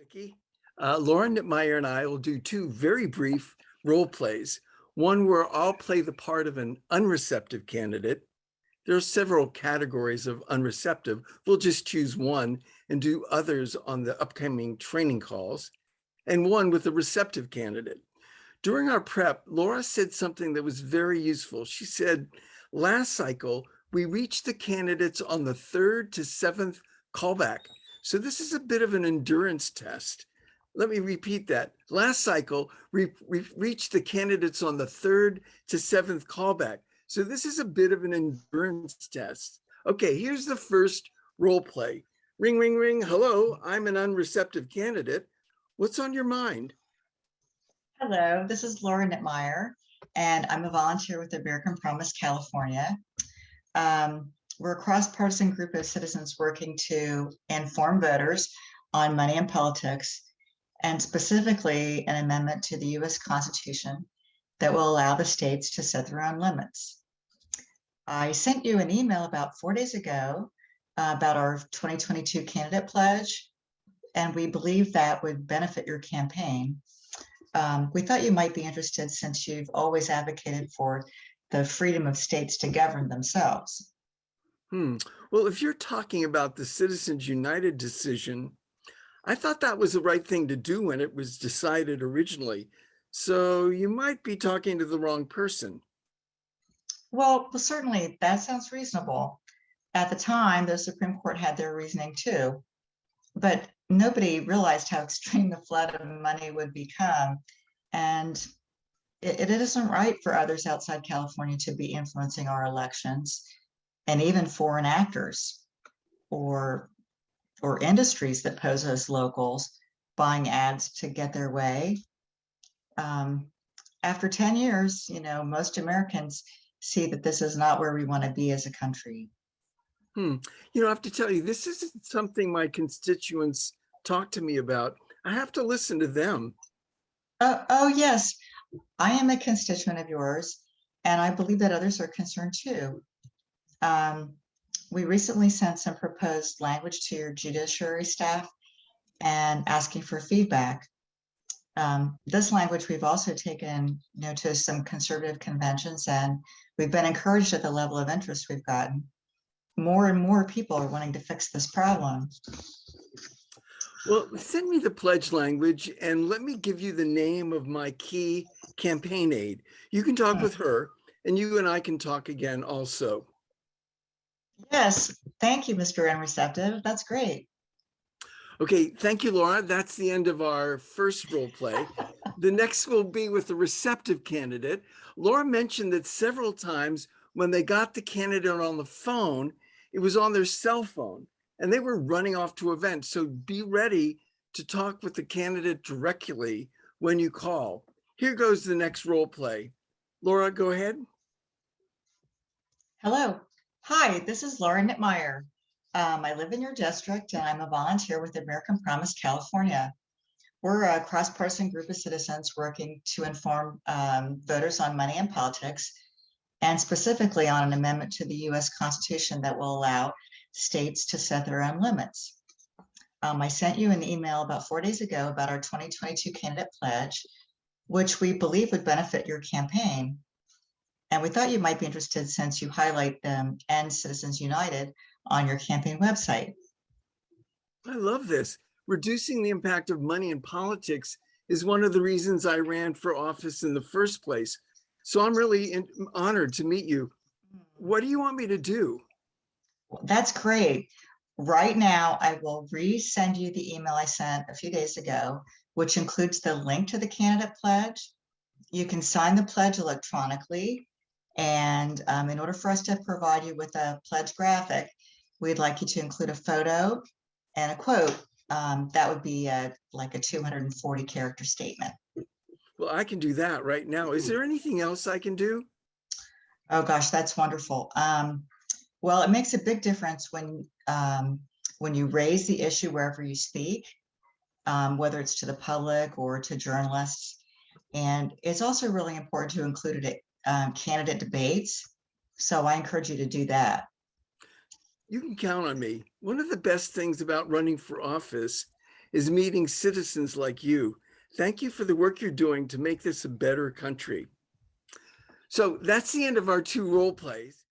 Vicki. Laura Knipmeyer and I will do two very brief role plays. One where I'll play the part of an unreceptive candidate. There are several categories of unreceptive. We'll just choose one and do others on the upcoming training calls, and one with a receptive candidate. During our prep, Laura said something that was very useful. She said, last cycle, we reached the candidates on the 3rd to 7th callback. So this is a bit of an endurance test. Let me repeat that. Last cycle, we reached the candidates on the 3rd to 7th callback. So this is a bit of an endurance test. Okay, here's the first role play. Ring, ring, ring. Hello, I'm an unreceptive candidate. What's on your mind? Hello, this is Laura Knipmeyer, and I'm a volunteer with American Promise California. We're a cross-partisan group of citizens working to inform voters on money and politics, and specifically an amendment to the U.S. Constitution that will allow the states to set their own limits. I sent you an email about 4 days ago about our 2022 candidate pledge, and we believe that would benefit your campaign. We thought you might be interested since you've always advocated for the freedom of states to govern themselves. Well, if you're talking about the Citizens United decision, I thought that was the right thing to do when it was decided originally. So you might be talking to the wrong person. Well, certainly that sounds reasonable. At the time, the Supreme Court had their reasoning too, but nobody realized how extreme the flood of money would become. And it isn't right for others outside California to be influencing our elections, and even foreign actors or industries that pose as locals buying ads to get their way. After 10 years, most Americans see that this is not where we want to be as a country. I have to tell you, this isn't something my constituents talk to me about. I have to listen to them. Oh, yes, I am a constituent of yours, and I believe that others are concerned too. We recently sent some proposed language to your judiciary staff and asking for feedback. This language we've also taken to some conservative conventions, and we've been encouraged at the level of interest we've gotten. More and more people are wanting to fix this problem. Well, send me the pledge language and let me give you the name of my key campaign aide. You can talk with her, and you and I can talk again also. Yes, thank you, Mr. Unreceptive. That's great. Okay, thank you, Laura. That's the end of our first role play. The next will be with the receptive candidate. Laura mentioned that several times when they got the candidate on the phone, it was on their cell phone and they were running off to events. So be ready to talk with the candidate directly when you call. Here goes the next role play. Laura, go ahead. Hello. Hi, this is Laura Knipmeyer. I live in your district and I'm a volunteer with American Promise California. We're a cross-partisan group of citizens working to inform voters on money and politics, and specifically on an amendment to the U.S. Constitution that will allow states to set their own limits. I sent you an email about 4 days ago about our 2022 candidate pledge, which we believe would benefit your campaign. And we thought you might be interested since you highlight them and Citizens United on your campaign website. I love this. Reducing the impact of money in politics is one of the reasons I ran for office in the first place. So I'm really honored to meet you. What do you want me to do? That's great. Right now, I will resend you the email I sent a few days ago, which includes the link to the candidate pledge. You can sign the pledge electronically. And in order for us to provide you with a pledge graphic, we'd like you to include a photo and a quote. That would be like a 240 character statement. Well, I can do that right now. Is there anything else I can do? Oh gosh, that's wonderful. Well, it makes a big difference when you raise the issue wherever you speak, whether it's to the public or to journalists. And it's also really important to include it at candidate debates. So I encourage you to do that. You can count on me. One of the best things about running for office is meeting citizens like you. Thank you for the work you're doing to make this a better country. So that's the end of our 2 role plays.